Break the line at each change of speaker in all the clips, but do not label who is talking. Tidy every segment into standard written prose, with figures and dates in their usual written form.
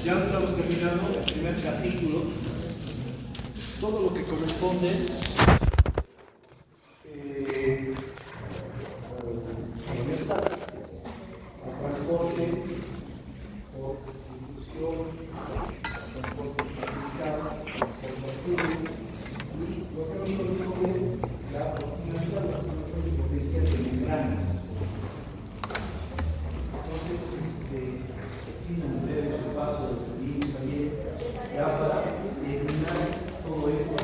Ya estamos terminando el primer capítulo. Todo lo que corresponde al transporte por difusión, transporte clasificado, transporte público, y lo que nos corresponde ya por finalizar la potencial de membranas. Entonces, sin un breve repaso de lo que vimos ayer, ya para terminar todo esto.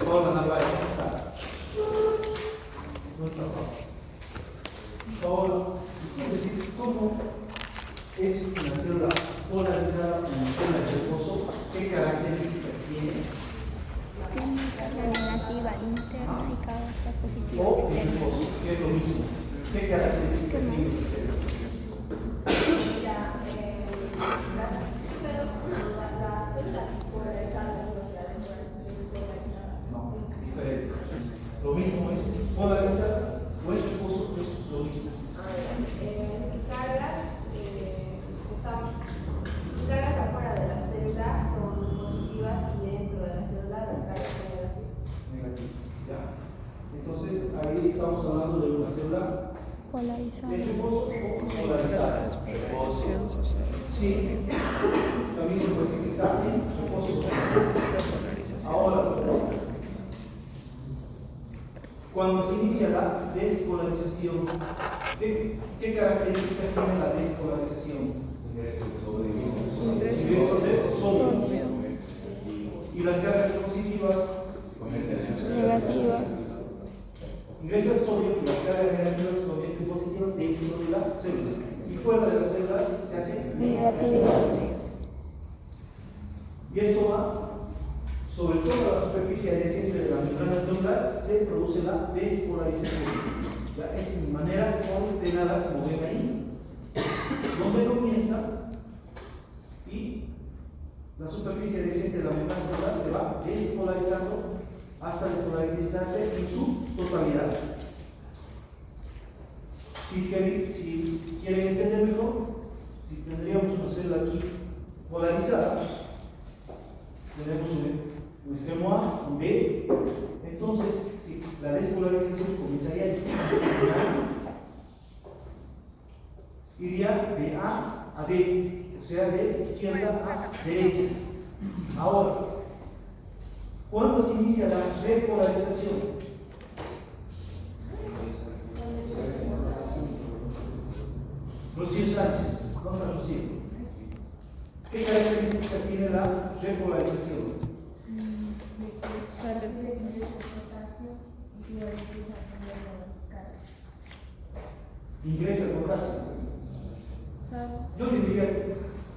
Todas las naves, ¿cómo está? No está abajo. Ahora, es decir, ¿cómo es una célula polarizada, una célula de reposo? ¿Qué características tiene?
La negativa interna y causa positiva
O
externa.
reposo, que es lo mismo. ¿Qué características tiene esa célula?
La célula polarizada
No, es diferente. Lo mismo es polarizada o es reposo, es lo mismo.
sus cargas afuera de la célula son positivas y dentro de la célula las cargas son negativas.
Negativo. ¿Ya? Entonces, ahí estamos hablando de una célula
Polarizada.
de reposo o polarizada. Sí, también se puede decir que está en reposo. Ahora, cuando se inicia la despolarización, ¿qué características tiene la despolarización? Ingresos de sodio. Y las cargas positivas,
Negativas.
ingresa el sodio y las cargas negativas se convierten positivas dentro de la célula. Y fuera de las células se hacen
Negativas.
Y esto va sobre toda la superficie adyacente de la membrana celular, se produce la despolarización. Ya es de manera ordenada, como ven ahí, donde comienza y la superficie adyacente de la membrana celular se va despolarizando hasta despolarizarse en su totalidad. Si quieren entender mejor, si tendríamos una célula aquí polarizada, tenemos un extremo A, un B, entonces si la despolarización comenzaría aquí, iría de A a B, o sea, de izquierda a derecha. Ahora, ¿cuándo se inicia la repolarización? Rocío Sánchez, ¿dónde está Rocío? ¿Qué características tiene la repolarización? Ingresa el potasio. Yo diría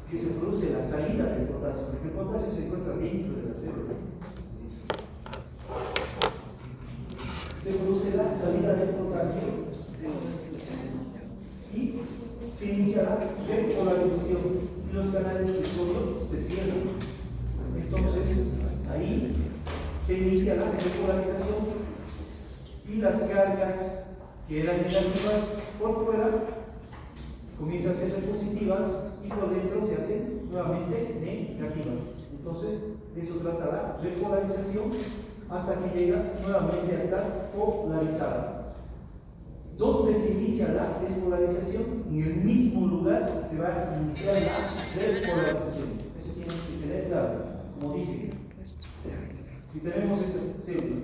que se produce la salida del potasio, porque el potasio se encuentra dentro de la célula. Se produce la salida del potasio y se inicia la repolarización y los canales de sodio se cierran. Entonces, ahí se inicia la repolarización y las cargas que eran negativas por fuera comienzan a ser positivas y por dentro se hacen nuevamente negativas. Entonces, de eso trata la repolarización hasta que llega nuevamente a estar polarizada. ¿Dónde se inicia la despolarización? En el mismo lugar se va a iniciar la repolarización. Eso tiene que tener claro. Como dije, si tenemos esta célula,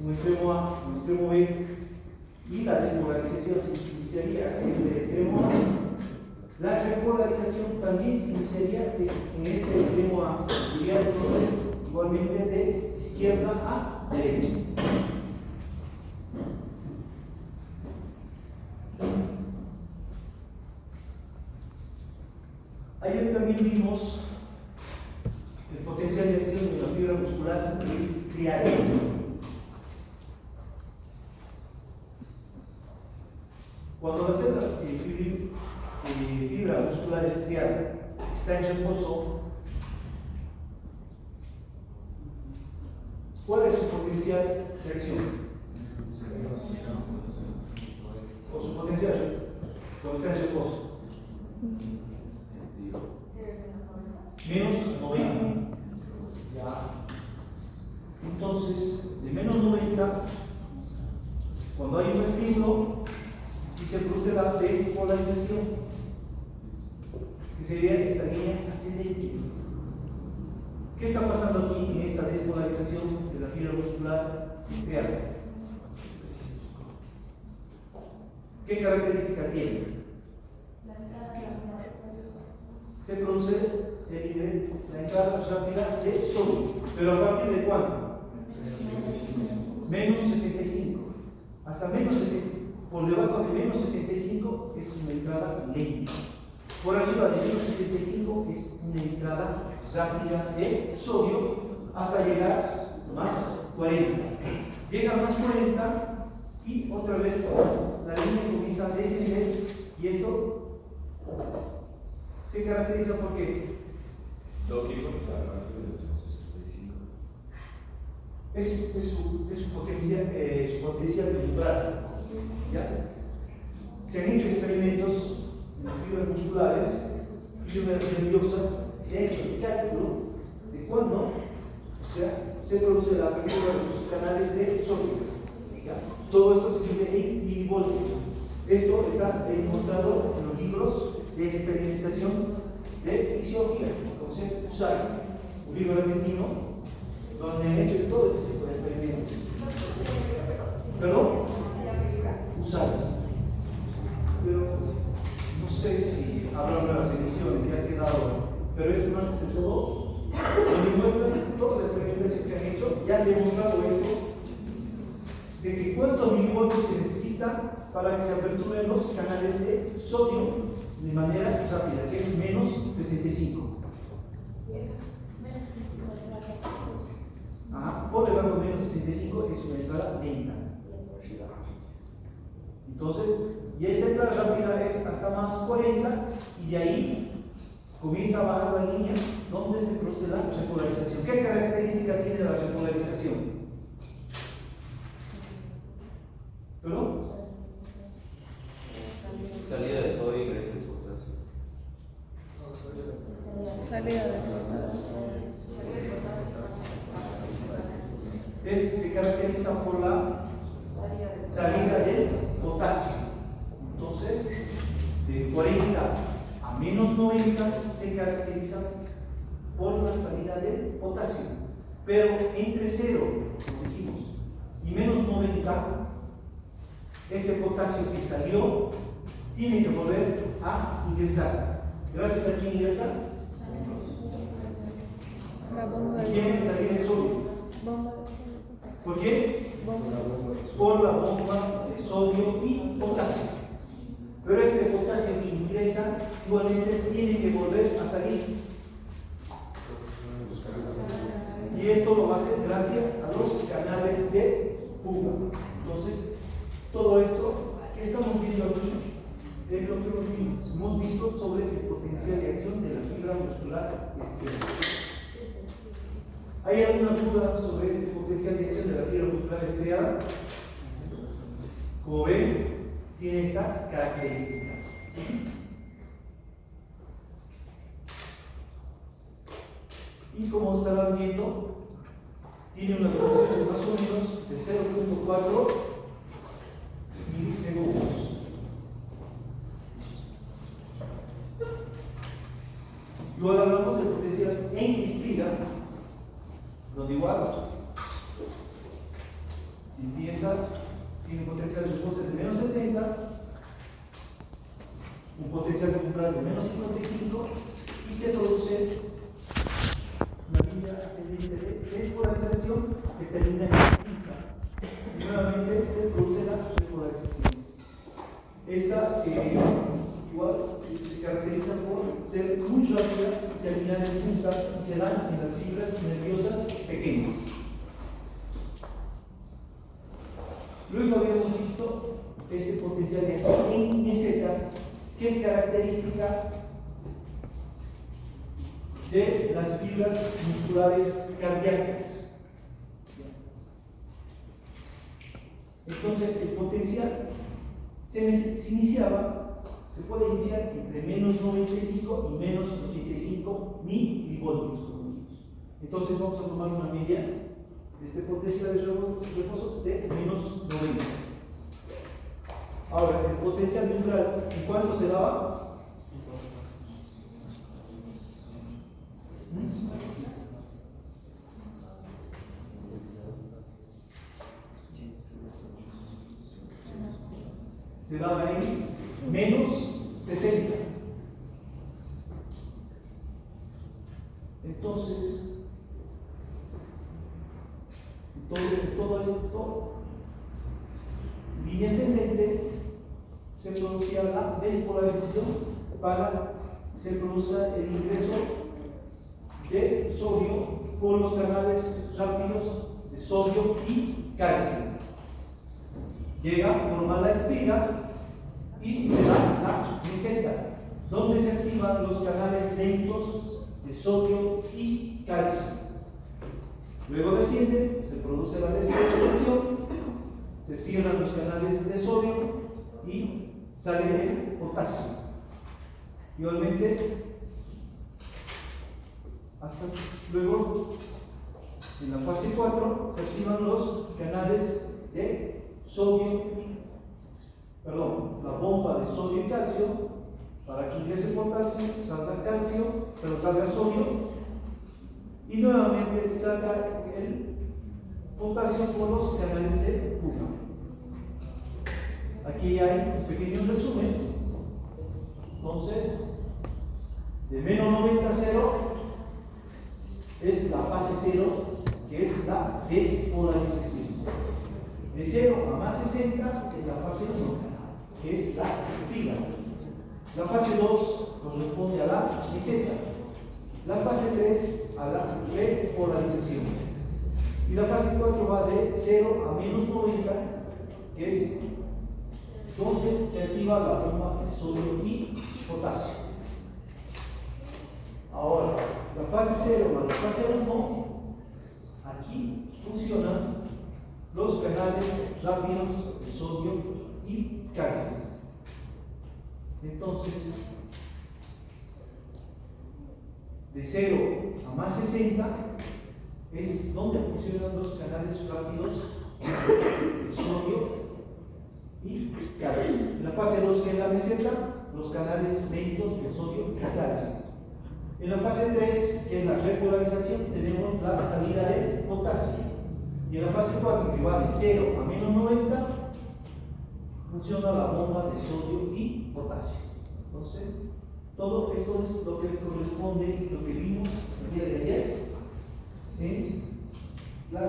un extremo A, un extremo B, y la despolarización se iniciaría en este extremo A, la repolarización también se iniciaría en este extremo A, iría entonces igualmente de izquierda a derecha. Ayer también vimos el potencial de acción de la fibra muscular estriada. Cuando la célula fibra muscular estriada está en reposo, ¿cuál es su potencial de acción? cuando está en reposo. Menos 90. Ya. Entonces, de menos 90, cuando hay un estímulo y se produce la despolarización, que sería esta línea ascendente. ¿Qué está pasando aquí en esta despolarización de la fibra muscular externa? ¿Qué característica tiene? Se produce la entrada rápida de sodio, pero ¿a partir de cuándo? Menos 65. Hasta menos 60. Por debajo de menos 65 es una entrada lenta. Por arriba de menos 65 es una entrada rápida de sodio hasta llegar más 40. Llega a más 40 y otra vez la línea comienza a descender y esto se caracteriza porque es su potencial umbral. ¿Ya? Se han hecho experimentos en las fibras musculares, fibras nerviosas, se ha hecho el cálculo de cuándo se produce la apertura de los canales de sodio. ¿Ya? Todo esto se mide en milivoltios. Esto está demostrado en los libros de experimentación de fisiología, como se usa un libro argentino, donde han hecho todo este tipo de experimentos. ¿Perdón? Usar. Pero no sé si habrá nuevas ediciones, ya ha quedado, pero es más de todo, donde muestran todas las experimentaciones que han hecho, ya han demostrado esto, de que cuántos milivoltios se necesitan para que se aperturen los canales de sodio de manera rápida, que es menos 65. Ajá, por debajo de menos 65 es una entrada lenta. Entonces, y esa entrada rápida es hasta más 40 y de ahí comienza a bajar la línea donde se produce la repolarización. ¿Qué característica tiene la repolarización? ¿Perdón?
Salida de sodio, ingreso de potasio.
Salida de
Se caracteriza por la salida del potasio. Entonces, de 40 a menos 90 se caracteriza por la salida del potasio. Pero entre 0, como dijimos, y menos 90, este potasio que salió tiene que volver a ingresar. Gracias a quién ingresa. Tiene que salir el sodio. ¿Por qué? Por la bomba de sodio y potasio. Pero este potasio que ingresa igualmente tiene que volver a salir. Y esto lo va a hacer gracias a los canales de fuga. Entonces, todo esto que estamos viendo aquí es lo que hemos visto sobre el potencial de acción de la fibra muscular externa. ¿Hay alguna duda sobre este potencial de acción de la fibra muscular estriada? Como ven, tiene esta característica. Y como estarán viendo, tiene una velocidad más o menos de 0.4 milisegundos. Luego hablamos del potencial en espiga, donde igual empieza, tiene un potencial de respuesta de menos 70, un potencial de umbral de menos 55 y se produce una línea ascendente de despolarización que termina en punta y nuevamente se produce la repolarización. Esta igual se caracteriza por ser muy rápida y terminar en punta y se dan en las fibras nerviosas pequeñas. Luego habíamos visto este potencial de acción en mesetas, que es característica de las fibras musculares cardíacas. Entonces, el potencial se iniciaba, se puede iniciar entre menos 95 y menos 85 milivoltios. Entonces vamos a tomar una media de este potencial de reposo de menos 90. Ahora, el potencial de umbral, ¿en cuánto se daba? Se daba en menos 60. Entonces, todo esto, línea ascendente, se producía la despolarización para que se produzca el ingreso de sodio por los canales rápidos de sodio y calcio. Llega a formar la espiga y se da la meseta, donde se activan los canales lentos de sodio y calcio. Luego desciende, se produce la despolarización, se cierran los canales de sodio y sale el potasio. Igualmente, hasta luego, en la fase 4, se activan los canales de sodio, la bomba de sodio y calcio, para que ingrese potasio, salga calcio, pero salga sodio, y nuevamente salga el potasio por los canales de fuga. Aquí hay un pequeño resumen. Entonces, de menos 90 a 0 es la fase 0, que es la despolarización. De 0 a más 60 es la fase 1, que es la espiga. La fase 2 corresponde a la meseta. La fase 3 a la repolarización. Y la fase 4 va de 0 a menos 90, que es donde se activa la bomba de sodio y potasio. Ahora, la fase 0 más la fase 1, aquí funcionan los canales rápidos de sodio y calcio. Entonces, de 0 a más 60 es donde funcionan los canales rápidos de sodio y calcio. En la fase 2, que es la meseta, los canales lentos de sodio y calcio. En la fase 3, que es la repolarización, tenemos la salida de potasio. Y en la fase 4, que va de 0 a menos 90, funciona la bomba de sodio y potasio. Entonces, todo esto es lo que corresponde, lo que vimos el día de ayer en la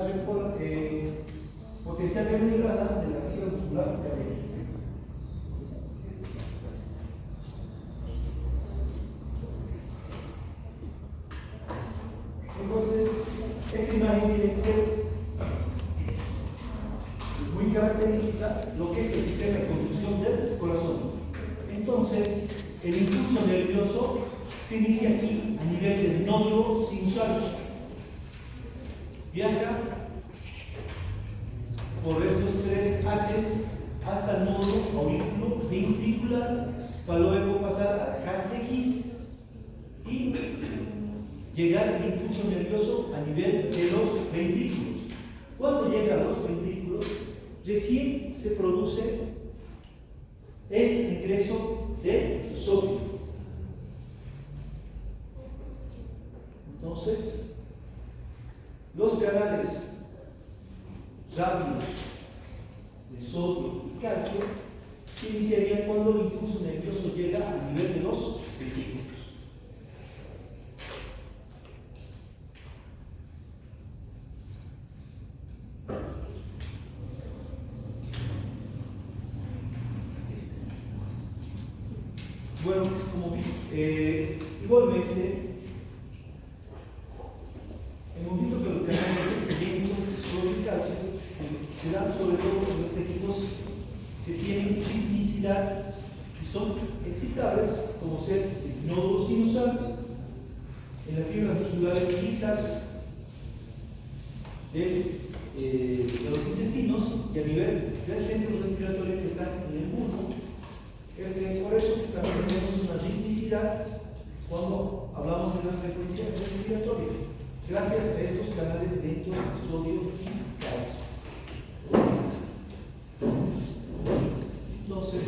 potencial de membrana de la fibra muscular cardíaca. Entonces, esta imagen tiene que ser muy característica lo que es el sistema de conducción del corazón. Entonces, el impulso nervioso se inicia aquí a nivel del nódulo sinusal. Viaja por estos tres haces hasta el nódulo aurículo ventricular para luego pasar a la haz de His y llegar el impulso nervioso a nivel de los ventrículos. Cuando llega a los ventrículos, recién se produce el ingreso de sodio. Entonces, los canales rápidos de sodio y calcio se iniciarían cuando el impulso nervioso llega a nivel de los ventrículos. Bueno, como igualmente hemos visto que los canales de sodio y calcio se dan sobre todo en los tejidos que tienen ritmicidad y son excitables, como ser el nódulo sinusal, en las fibras musculares lisas de los intestinos y a nivel del centro respiratorio que está en el bulbo, Es que por eso también tenemos una ritmicidad cuando hablamos de la frecuencia respiratoria, gracias a estos canales dentro de sodio y calcio. Entonces,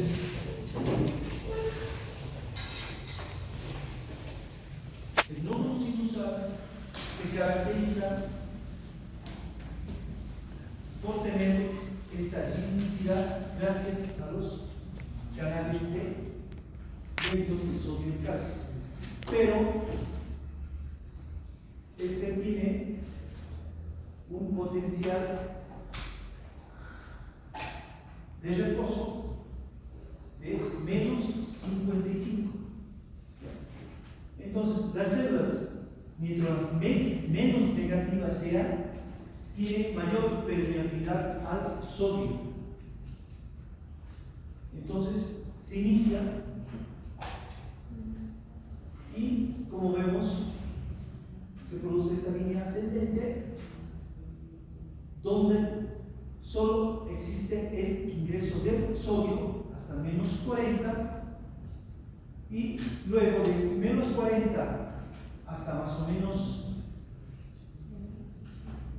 el nódulo sinusal se caracteriza por tener esta ritmicidad gracias a los canales dentro de sodio y calcio. Pero este tiene un potencial de reposo de menos 55. Entonces, las células, mientras menos negativas sean, tienen mayor permeabilidad al sodio. Entonces, se inicia y, como vemos, se produce esta línea ascendente donde solo existe el ingreso de sodio hasta menos 40 y luego de menos 40 hasta más o menos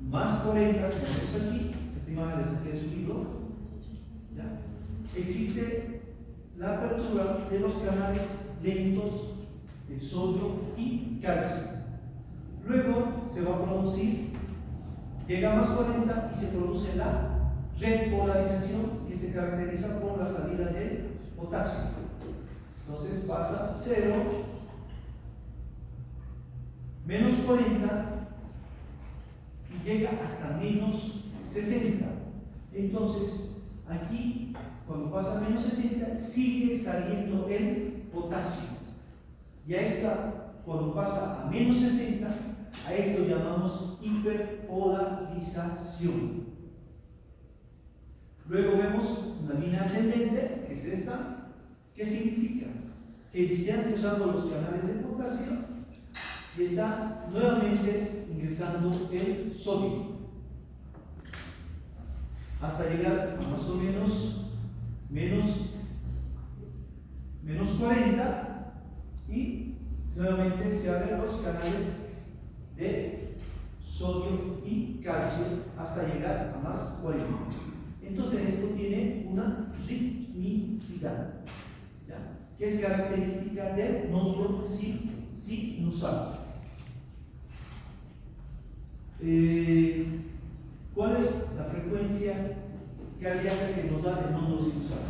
más 40, como vemos aquí, esta imagen es de su libro, ¿ya? Existe la apertura de los canales lentos de sodio y calcio. Luego se va a producir, llega a más 40 y se produce la repolarización que se caracteriza por la salida del potasio. Entonces pasa 0, menos 40 y llega hasta menos 60. Entonces aquí, cuando pasa a menos 60, sigue saliendo el potasio. Y a esta, cuando pasa a menos 60, a esto llamamos hiperpolarización. Luego vemos una línea ascendente, que es esta, que significa que se han cerrado los canales de potasio y está nuevamente ingresando el sodio hasta llegar a más o menos 40 y nuevamente se abren los canales de sodio y calcio hasta llegar a más 40. Entonces esto tiene una ritmicidad, ¿ya?, que es característica del nódulo sinusal. ¿Cuál es la frecuencia cardíaca que nos da el nódulo sinusal?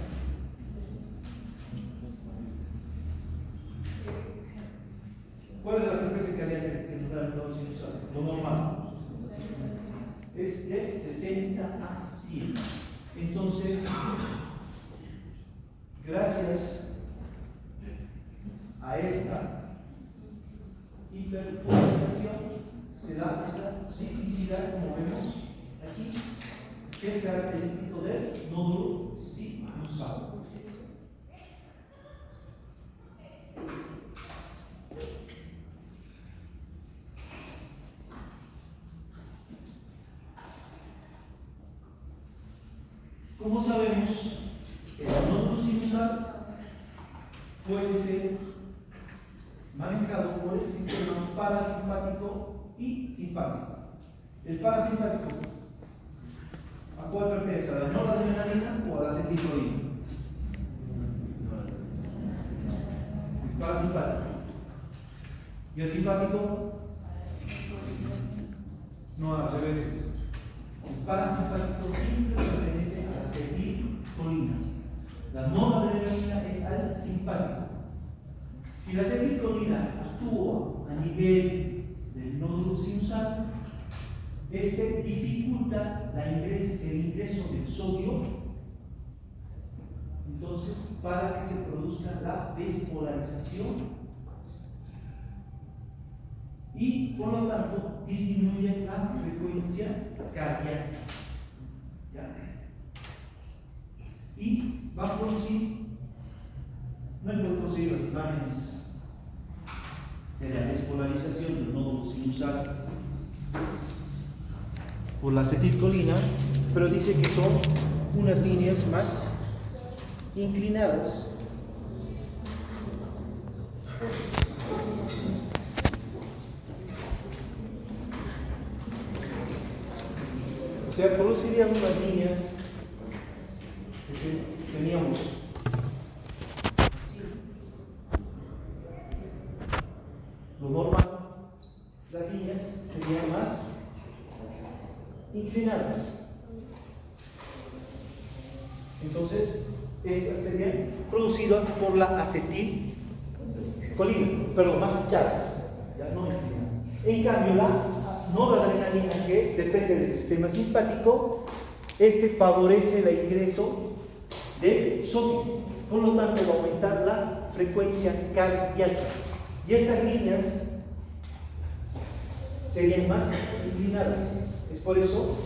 ¿Cuál es la frecuencia cardíaca que nos da el nódulo sinusal? Lo normal es de 60 a 100. Entonces, gracias a esta hiperpolarización se da esa ritmicidad, como vemos aquí, que es característico del nódulo sinusal. Como sabemos, el nódulo sinusal puede ser manejado por el sistema parasimpático y simpático. El parasimpático, ¿a cuál pertenece? ¿A la noradrenalina o a la acetilcolina? El parasimpático. ¿Y el simpático? No, al revés. El parasimpático siempre pertenece a la acetilcolina. La noradrenalina es al simpático. Si la acetilcolina actúa a nivel del nódulo sinusal, este dificulta el ingreso del sodio, entonces, para que se produzca la despolarización y, por lo tanto, disminuye la frecuencia cardíaca. ¿Ya? Y va a producir, no puedo conseguir las imágenes de la despolarización del nódulo sinusal por la acetilcolina, pero dice que son unas líneas más inclinadas O sea, producirían unas líneas que teníamos así. Lo normal, las líneas serían más inclinadas. Entonces, esas serían producidas por la acetilcolina, perdón, más echadas, ya no inclinadas. En cambio, la noradrenalina, que depende del sistema simpático, favorece el ingreso de sodio, por lo tanto va a aumentar la frecuencia cardíaca. Y estas líneas serían más inclinadas. Es por eso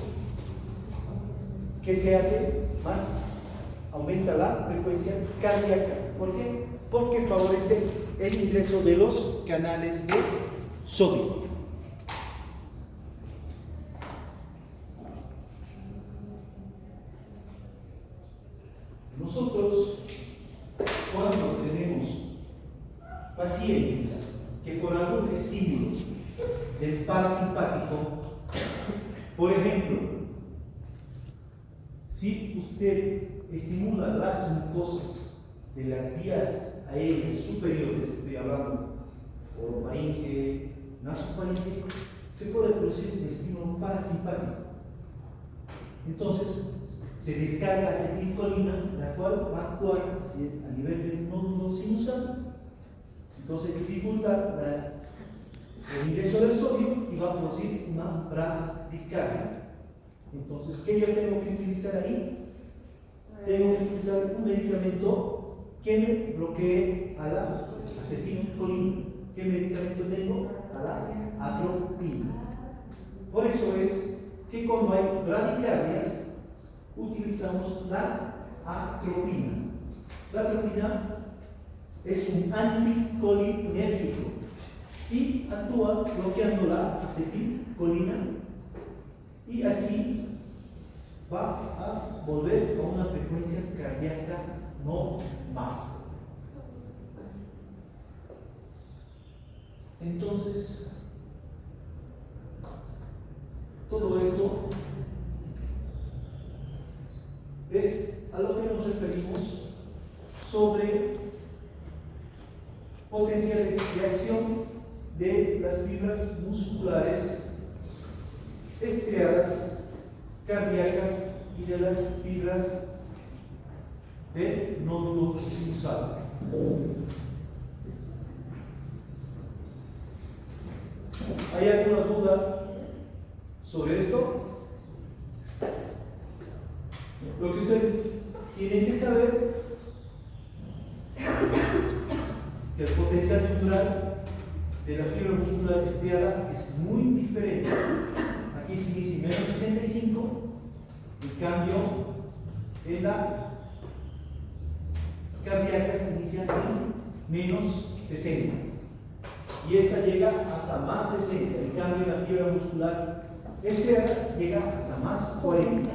que se hace más, aumenta la frecuencia cardíaca. ¿Por qué? Porque favorece el ingreso de los canales de sodio. Nosotros, cuando tenemos pacientes que por algún estímulo del parasimpático, por ejemplo, si usted estimula las mucosas de las vías aéreas superiores, estoy hablando orofaringe, nasofaringe, se puede producir un estímulo parasimpático. Entonces, se descarga acetilcolina, la cual va a actuar a nivel del nódulo sinusal. Entonces, dificulta el ingreso del sodio y va a producir una bradicardia. Entonces, ¿qué yo tengo que utilizar ahí? Tengo que utilizar un medicamento que me bloquee a la acetilcolina. ¿Qué medicamento tengo? A la atropina. Por eso es que cuando hay bradicardias, utilizamos la atropina. La atropina es un anticolinérgico y actúa bloqueando la acetilcolina y así va a volver a una frecuencia cardíaca normal. Entonces, todo esto es a lo que nos referimos sobre potenciales de acción de las fibras musculares estriadas, cardíacas y de las fibras del nódulo sinusal. ¿Hay alguna duda sobre esto? Lo que ustedes tienen que saber que el potencial natural de la fibra muscular estriada es muy diferente. Aquí se dice menos 65, en cambio en la cardíaca se inicia en menos 60 y esta llega hasta más 60, en cambio la fibra muscular estriada llega hasta más 40.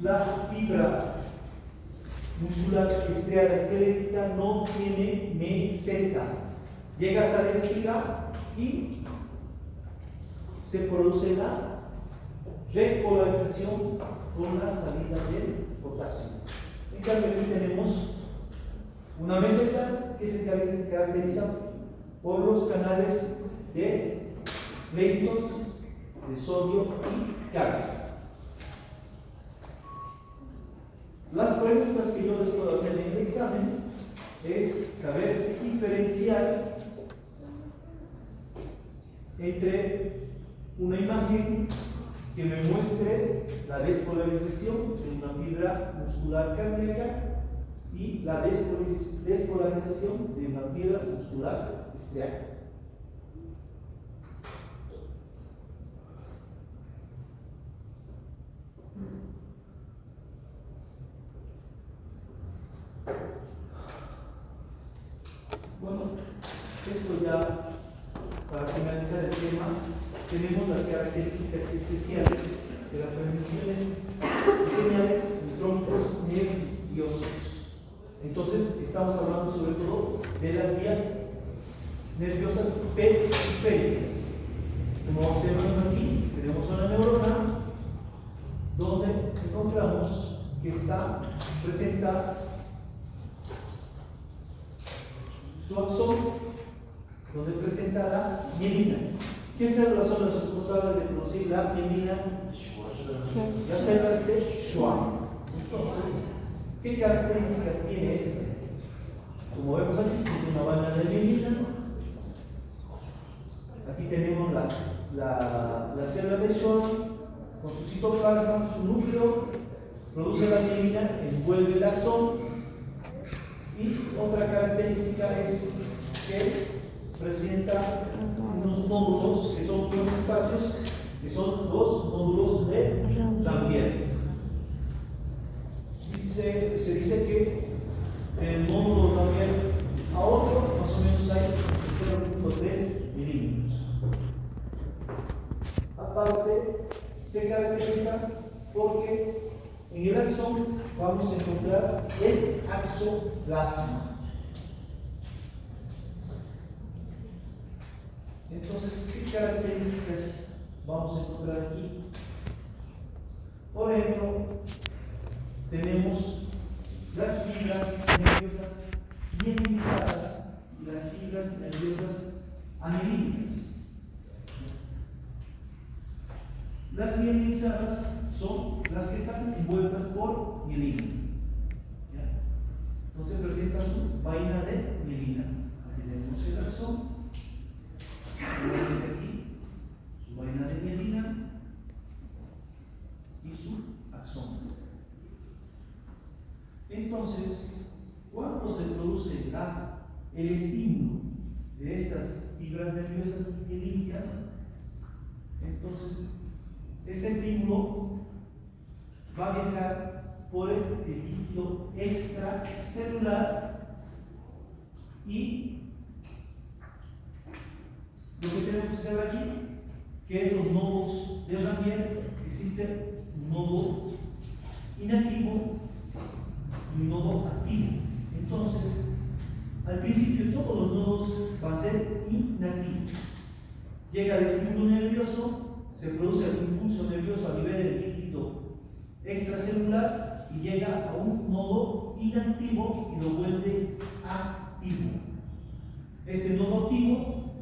La fibra muscular estriada esquelética no tiene meseta, llega hasta la espira y se produce la repolarización con la salida del potasio. En cambio aquí tenemos una meseta que se caracteriza por los canales de pleitos de sodio y calcio. Las preguntas que yo les puedo hacer en el examen es saber diferenciar entre una imagen que me muestre la despolarización de una fibra muscular cardíaca y la despolarización de una fibra muscular estriada. Bueno, esto ya para finalizar el tema, tenemos las características especiales de las transmisiones de señales en troncos nerviosos. Entonces, estamos hablando sobre todo de las vías nerviosas periféricas. Como observamos aquí, tenemos una neurona donde encontramos que está presenta su axón, donde presenta la mielina. ¿Qué células son las responsables de producir la mielina? Las células de Schwann. Entonces, ¿qué características tiene esta? Como vemos aquí, tiene una vaina de mielina. Aquí tenemos la célula de Schwann con su citoplasma, su núcleo, produce la mielina, envuelve el axón. Y otra característica es que presenta unos módulos que son unos espacios que son los módulos de Ramvier. Se dice que del módulo Ramvier a otro más o menos hay 0.3 milímetros. Aparte, se caracteriza porque en el axón vamos a encontrar el axoplasma. Entonces, ¿qué características vamos a encontrar aquí? Por ejemplo, tenemos las fibras nerviosas mielinizadas y las fibras nerviosas amirídicas. Las mielinizadas son las que están envueltas por mielina. Entonces presenta su vaina de mielina. Aquí tenemos el axón. Aquí, su vaina de mielina y su axón. Entonces, cuando se produce el estímulo de estas fibras nerviosas mielínicas, entonces este estímulo va a viajar por el líquido extracelular y lo que tenemos que hacer aquí, que es los nodos de Ramvier, existe un nodo inactivo y un nodo activo. Entonces, al principio todos los nodos van a ser inactivos. Llega el estímulo nervioso, se produce el impulso nervioso a nivel del líquido extracelular y llega a un nodo inactivo y lo vuelve activo. Este nodo activo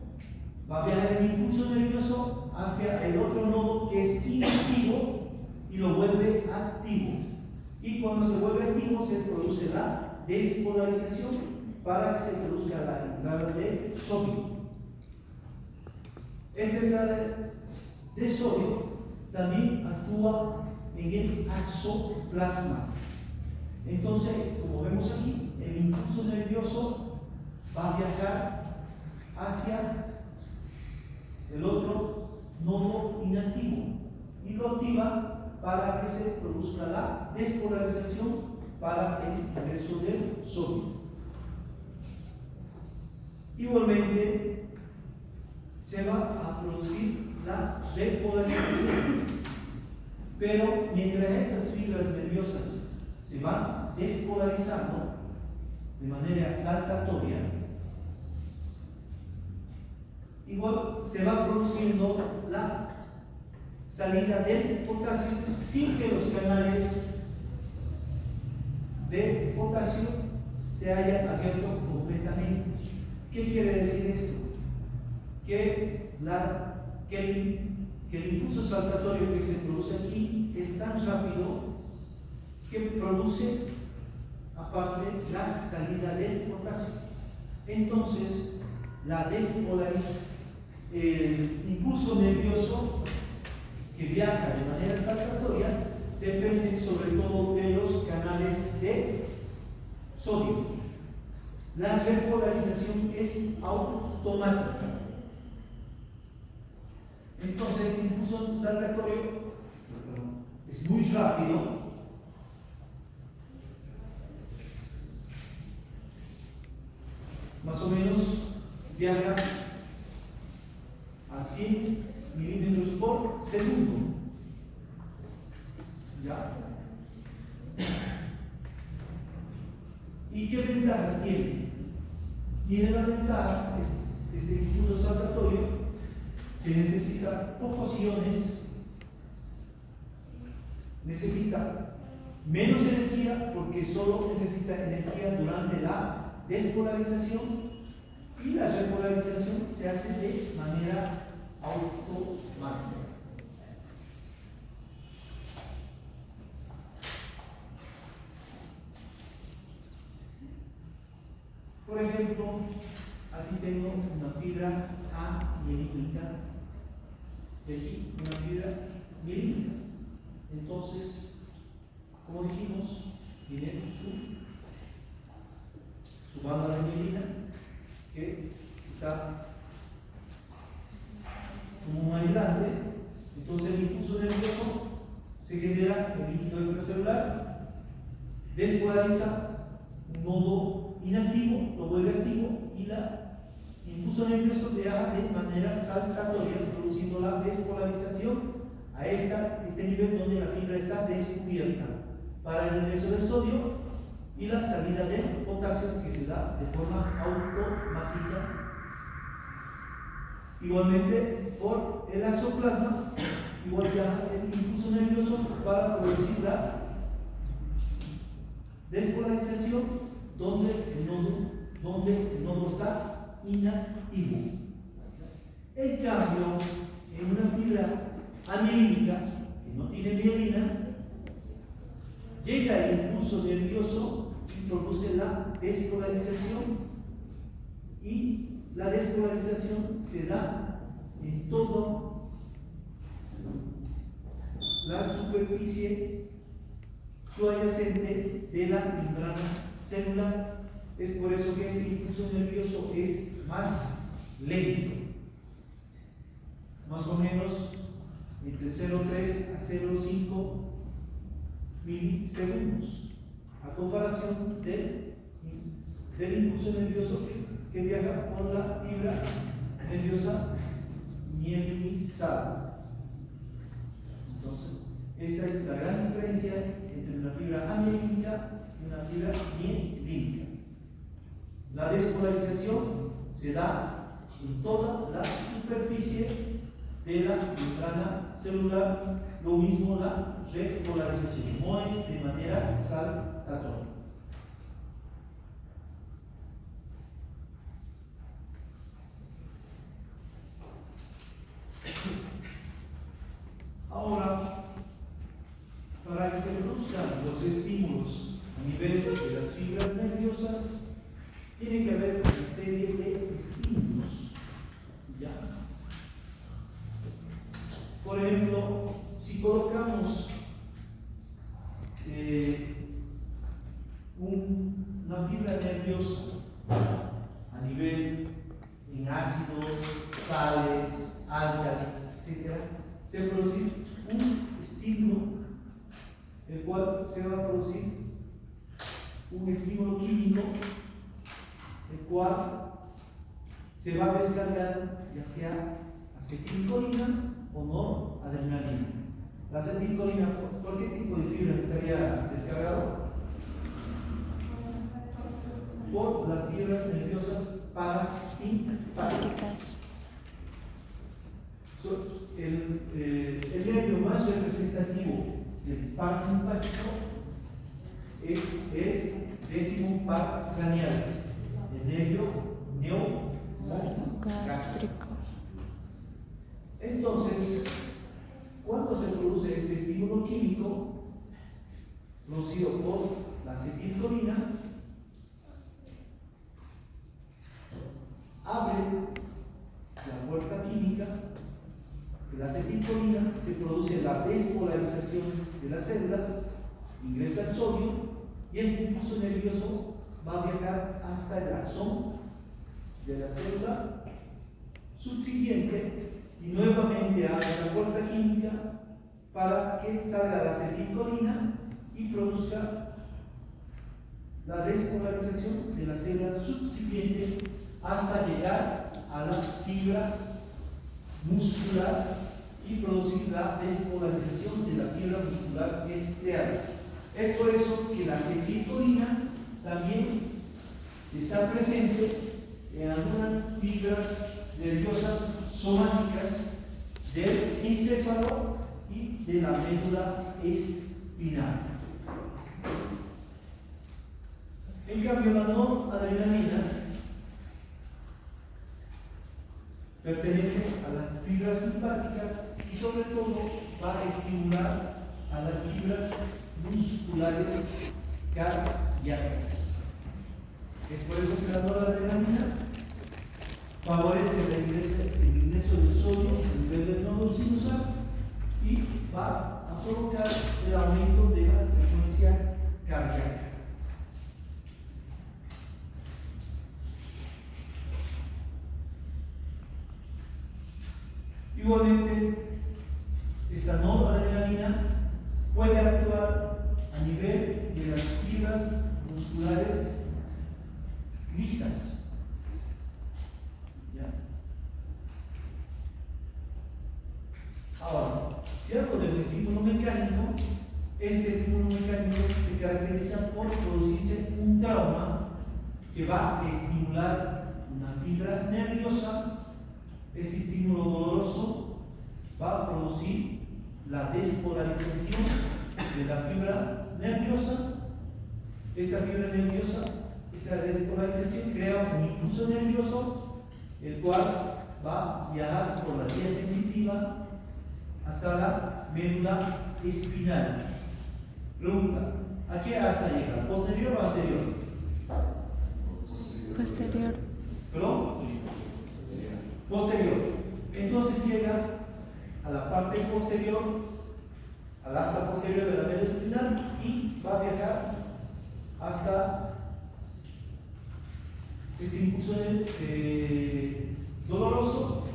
va a viajar el impulso nervioso hacia el otro nodo que es inactivo y lo vuelve activo. Y cuando se vuelve activo se produce la despolarización para que se produzca la entrada de sodio. Esta entrada de sodio también actúa en el axoplasma. Entonces, como vemos aquí, el impulso nervioso va a viajar hacia el otro nodo inactivo y lo activa para que se produzca la despolarización para el ingreso del sodio. Igualmente, se va a producir la repolarización, pero mientras estas fibras nerviosas se van despolarizando de manera saltatoria, igual se va produciendo la salida del potasio sin que los canales de potasio se hayan abierto completamente. ¿Qué quiere decir esto? Que el impulso saltatorio que se produce aquí es tan rápido que produce aparte la salida del potasio. Entonces, el impulso nervioso que viaja de manera saltatoria depende sobre todo de los canales de sodio. La repolarización es automática. Entonces, este impulso saltatorio es muy rápido. Más o menos viaja a 100 milímetros por segundo. ¿Ya? ¿Y qué ventajas tiene? Tiene la ventaja este impulso saltatorio que necesita pocos iones, necesita menos energía porque solo necesita energía durante la despolarización, y la repolarización se hace de manera automática. Por ejemplo, aquí tengo una fibra amielínica y aquí una fibra mielínica. Entonces, como dijimos, tiene su banda de mielina que está como un aislante. Entonces el impulso nervioso se genera en el líquido extracelular, despolariza un nodo inactivo, lo vuelve activo, y el impulso nervioso viaja de manera saltatoria, produciendo la despolarización a este nivel donde la fibra está descubierta para el ingreso del sodio y la salida del potasio, que se da de forma automática. Igualmente, por el axoplasma, igual ya el impulso nervioso para producir la despolarización donde el nodo está inactivo. En cambio, en una fibra amielínica que no tiene mielina, llega el impulso nervioso y produce la despolarización, y la despolarización se da en toda la superficie subyacente de la membrana celular. Es por eso que este impulso nervioso es más lento, más o menos entre 0,3 a 0,5 milisegundos, a comparación del impulso nervioso que viaja por la fibra nerviosa mielinizada. Entonces, esta es la gran diferencia entre una fibra amielínica y una fibra mielínica. La despolarización se da en toda la superficie de la membrana celular, lo mismo la repolarización, no es de manera saltatoria. Ahora, para que se produzcan los estímulos a nivel de las fibras nerviosas, tiene que haber una serie de estímulos. ¿Ya? Por ejemplo, si colocamos una fibra nerviosa a nivel en ácidos, sales, álcalis, etc., se va a producir un estímulo, el cual se va a producir un estímulo químico, el cual se va a descargar ya sea acetilcolina o noradrenalina. La acetilcolina, ¿por qué tipo de fibra estaría descargado? Por las fibras nerviosas parasimpáticas. El nervio más representativo del parasimpático es el décimo par craneal, el nervio neogástrico. Entonces, cuando se produce este estímulo químico producido por la acetilcolina, abre la puerta química de la acetilcolina, se produce la despolarización de la célula, ingresa el sodio, y este impulso nervioso va a viajar hasta el axón de la célula subsiguiente y nuevamente abre la puerta química para que salga la acetilcolina y produzca la despolarización de la célula subsiguiente hasta llegar a la fibra muscular y producir la despolarización de la fibra muscular estriada. Es por eso que la acetilcolina también está presente en algunas fibras nerviosas somáticas del encéfalo y de la médula espinal. En cambio, la noradrenalina pertenece a las fibras simpáticas y sobre todo va a estimular a las fibras musculares cardíacas. Es por eso que la noradrenalina favorece el ingreso del sodio a nivel del nodo sinusal y va a provocar el aumento de la frecuencia cardíaca. Igualmente, esta noradrenalina puede actuar a nivel de las fibras musculares lisas. ¿Ya? Ahora, si hablo del estímulo mecánico, este estímulo mecánico se caracteriza por producirse un trauma que va a estimular una fibra nerviosa. Este estímulo doloroso va a producir la despolarización de la fibra nerviosa. Esta fibra nerviosa, esa despolarización crea un impulso nervioso, el cual va a viajar por la vía sensitiva hasta la médula espinal. Pregunta, ¿a qué hasta llega? ¿Posterior o anterior?
Posterior.
¿Perdón? Posterior. Entonces llega a la parte posterior, al asta posterior de la médula espinal y va a viajar hasta este impulso doloroso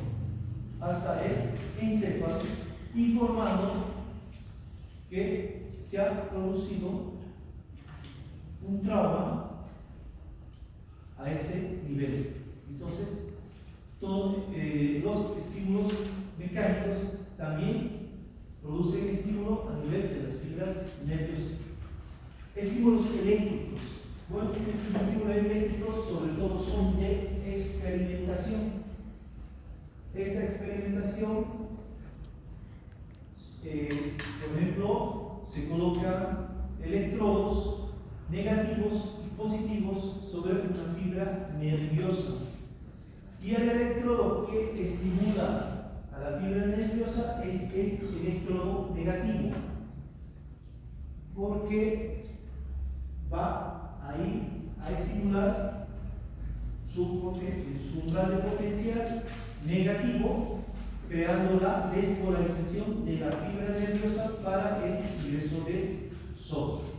hasta el encéfalo, informando que se ha producido un trauma a este nivel. Entonces, todos los estímulos mecánicos también producen estímulo a nivel de las fibras nerviosas. Estímulos eléctricos. Bueno, estos estímulos eléctricos sobre todo son de experimentación. Esta experimentación, por ejemplo, se colocan electrodos negativos y positivos sobre una fibra nerviosa. Y el electrodo que estimula a la fibra nerviosa es el electrodo negativo, porque va a ir a estimular su umbral de potencial negativo, creando la despolarización de la fibra nerviosa para el ingreso de sodio.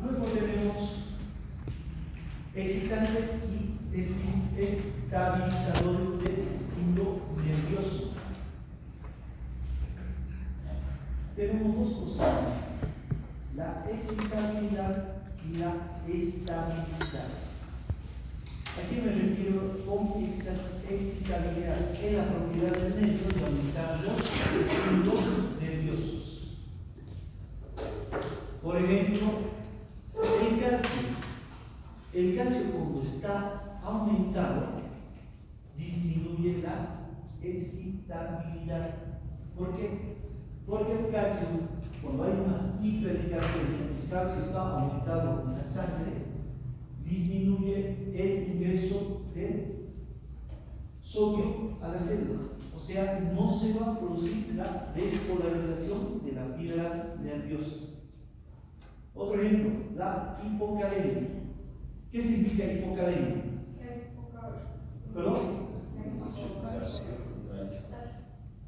Luego tenemos excitantes y estabilizadores del estímulo nervioso. Tenemos dos cosas: la excitabilidad y la estabilidad. ¿A qué me refiero con excitabilidad? Es la propiedad del nervio de aumentar los estímulos nerviosos. Por ejemplo, el calcio cuando está aumentado disminuye la excitabilidad. ¿Por qué? Porque el calcio, cuando hay una hipercalcemia, el calcio está aumentado en la sangre, disminuye el ingreso de sodio a la célula. O sea, no se va a producir la despolarización de la fibra nerviosa. Otro ejemplo, la hipocalemia. ¿Qué significa hipocalemia? ¿Perdón?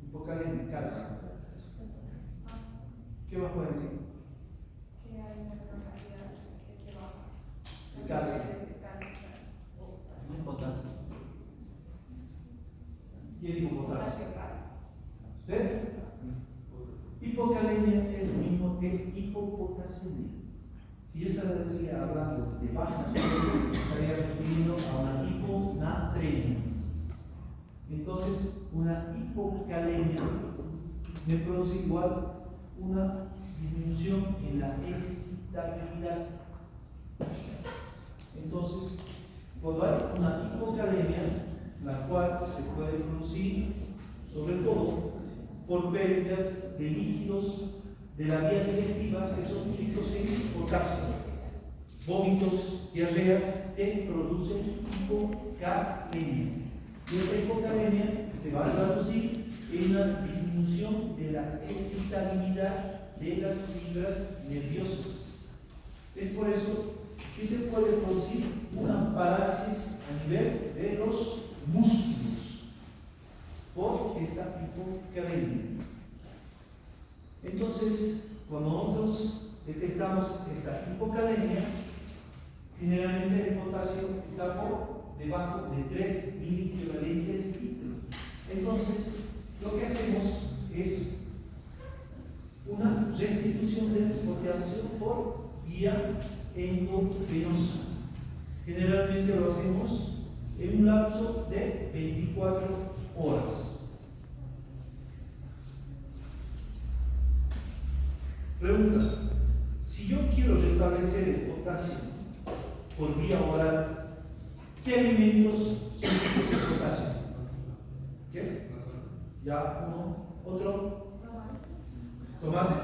Hipocalemia, calcio. ¿Qué más puede decir?
Que hay una cantidad que se baja.
El calcio.
Muy potasio.
¿Quién dijo potasio? ¿Usted? Hipocalemia es lo mismo que hipopotasemia. Si yo estaría hablando de baja, estaría refiriendo a una hiponatremia. Entonces, una hipocalemia me produce igual una disminución en la excitabilidad. Entonces, cuando hay una hipocalemia, la cual se puede producir sobre todo por pérdidas de líquidos de la vía digestiva que son ricos en potasio, vómitos, diarreas que producen hipocalemia. Y esta hipocalemia se va a traducir en una disminución de la excitabilidad de las fibras nerviosas. Es por eso que se puede producir una parálisis a nivel de los músculos por esta hipocalemia. Entonces, cuando nosotros detectamos esta hipocalemia, generalmente el potasio está por debajo de 3 miliequivalentes litro. Entonces, lo que hacemos es una restitución del potasio por vía endovenosa. Generalmente lo hacemos en un lapso de 24 horas. Pregunta: si yo quiero restablecer el potasio por vía oral, ¿qué alimentos son ricos en potasio? ¿Qué? ¿Ya uno? ¿Otro? ¿Tomate?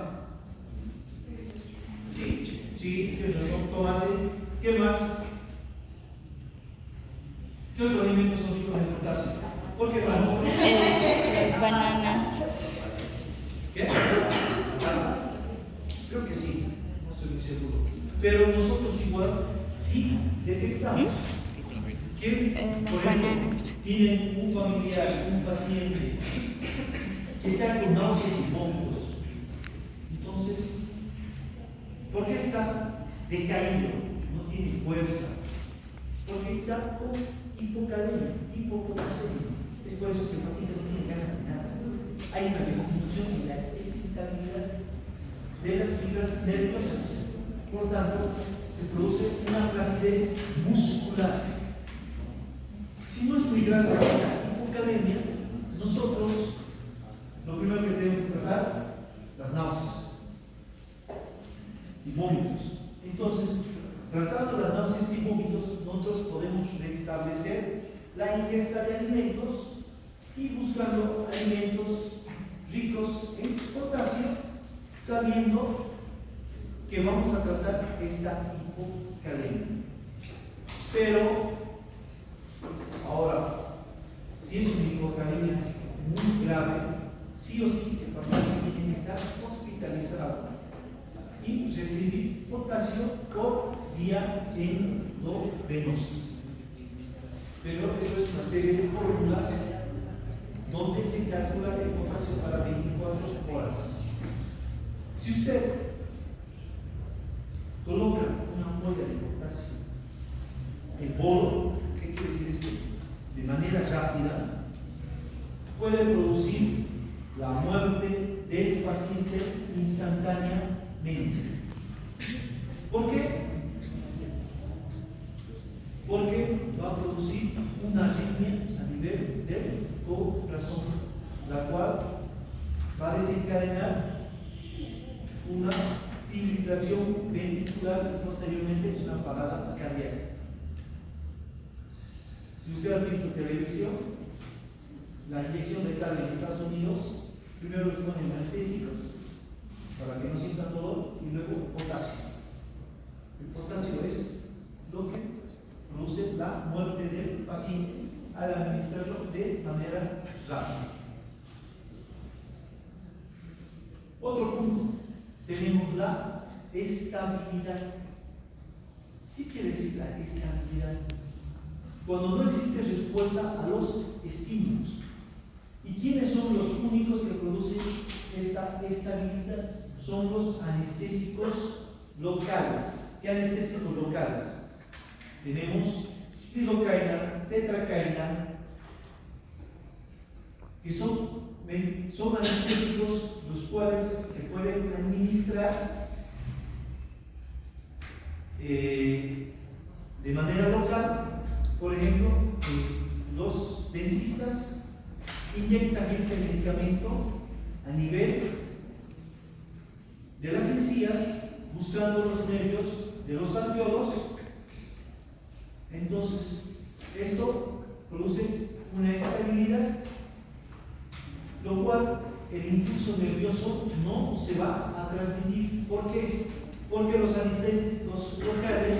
Sí, tienes razón, tomate. ¿Qué más? ¿Qué otros alimentos son ricos en potasio? ¿Por qué no?
Las bananas.
¿Qué? Creo que sí, no estoy muy seguro. Pero nosotros igual, si detectamos que, por ejemplo, tienen un familiar, un paciente que está con náuseas y vómitos, entonces, ¿por qué está decaído? No tiene fuerza. Porque está con hipocalemia, hipopotasemia. Es por eso que el paciente no tiene ganas de nada. Hay una disminución en la excitabilidad de las fibras nerviosas. Por tanto, se produce una flacidez muscular. Si no es muy grave esta hipocalemia, nosotros lo primero que tenemos que tratar, las náuseas y vómitos. Entonces, tratando las náuseas y vómitos, nosotros podemos restablecer la ingesta de alimentos y buscando alimentos ricos en potasio, sabiendo que vamos a tratar esta hipocalemia. Pero ahora, si es una hipocalemia muy grave, sí o sí el paciente tiene que estar hospitalizado y recibir potasio por vía endovenosa. Pero esto es una serie de fórmulas donde se calcula el potasio para 24 horas. Si usted coloca una ampolla de potasio en bolo, ¿qué quiere decir esto? De manera rápida, puede producir la muerte del paciente instantáneamente. ¿Por qué? Porque va a producir una arritmia a nivel del corazón, la cual va a desencadenar una fibrilación ventricular y posteriormente una parada cardíaca. Si usted ha visto televisión, la inyección letal en Estados Unidos, primero les ponen anestésicos para que no sientan dolor y luego potasio. El potasio es lo que produce la muerte del paciente al administrarlo de manera rápida. Otro punto, tenemos la estabilidad. ¿Qué quiere decir la estabilidad? Cuando no existe respuesta a los estímulos. ¿Y quiénes son los únicos que producen esta estabilidad? Son los anestésicos locales. ¿Qué anestésicos locales? Tenemos lidocaína, tetracaína, que son anestésicos los cuales se pueden administrar de manera local. Por ejemplo, los dentistas inyectan este medicamento a nivel de las encías, buscando los nervios de los alvéolos Entonces, esto produce una estabilidad, lo cual el impulso nervioso no se va a transmitir. ¿Por qué? Porque los anestésicos locales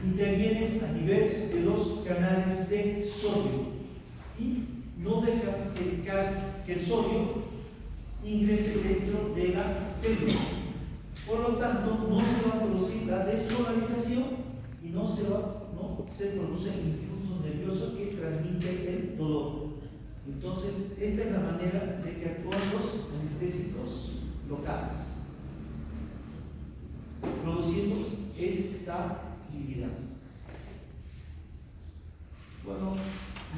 intervienen a nivel de los canales de sodio y no dejan que el sodio ingrese dentro de la célula. Por lo tanto, no se va a producir la despolarización y no se produce el impulso nervioso que transmite el dolor. Entonces, esta es la manera de que actúan los anestésicos locales, produciendo estabilidad. Bueno,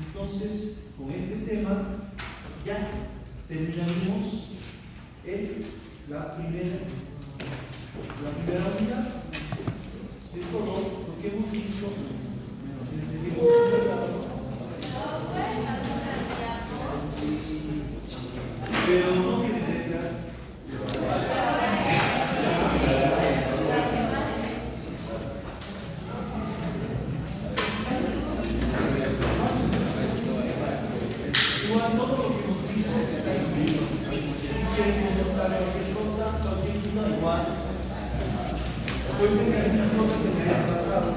entonces, con este tema ya terminaremos la primera unidad. Es todo lo que hemos visto desde que hemos empezado. Pero no tiene letras. Igual todo lo que hemos visto está incluido. Si quieren consultar cualquier cosa, igual. Puede ser que algunas cosas se me hayan pasado.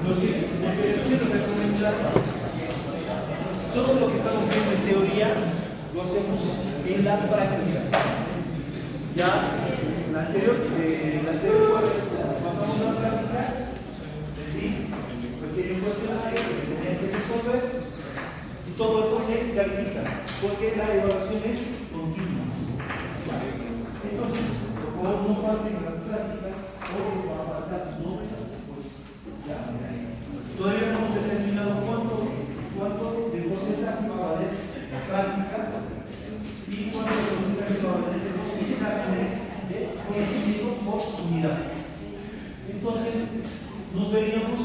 Lo que les quiero recomendar, todo lo que estamos viendo en teoría lo hacemos en la práctica. Ya la anterior jueves pasamos a la práctica, ¿sí? Pequeño cuestionario que tenían que resolver y todo eso se califica porque la evaluación es continua. Entonces, por favor, no falten las prácticas o va a faltar no. Todavía no hemos determinado cuánto de porcentaje va a valer la práctica y cuánto de porcentaje va a valer de los exámenes de conocimiento por unidad. Entonces, nos veríamos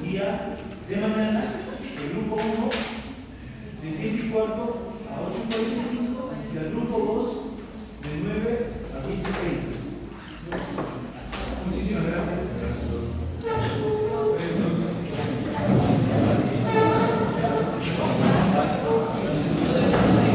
el día de mañana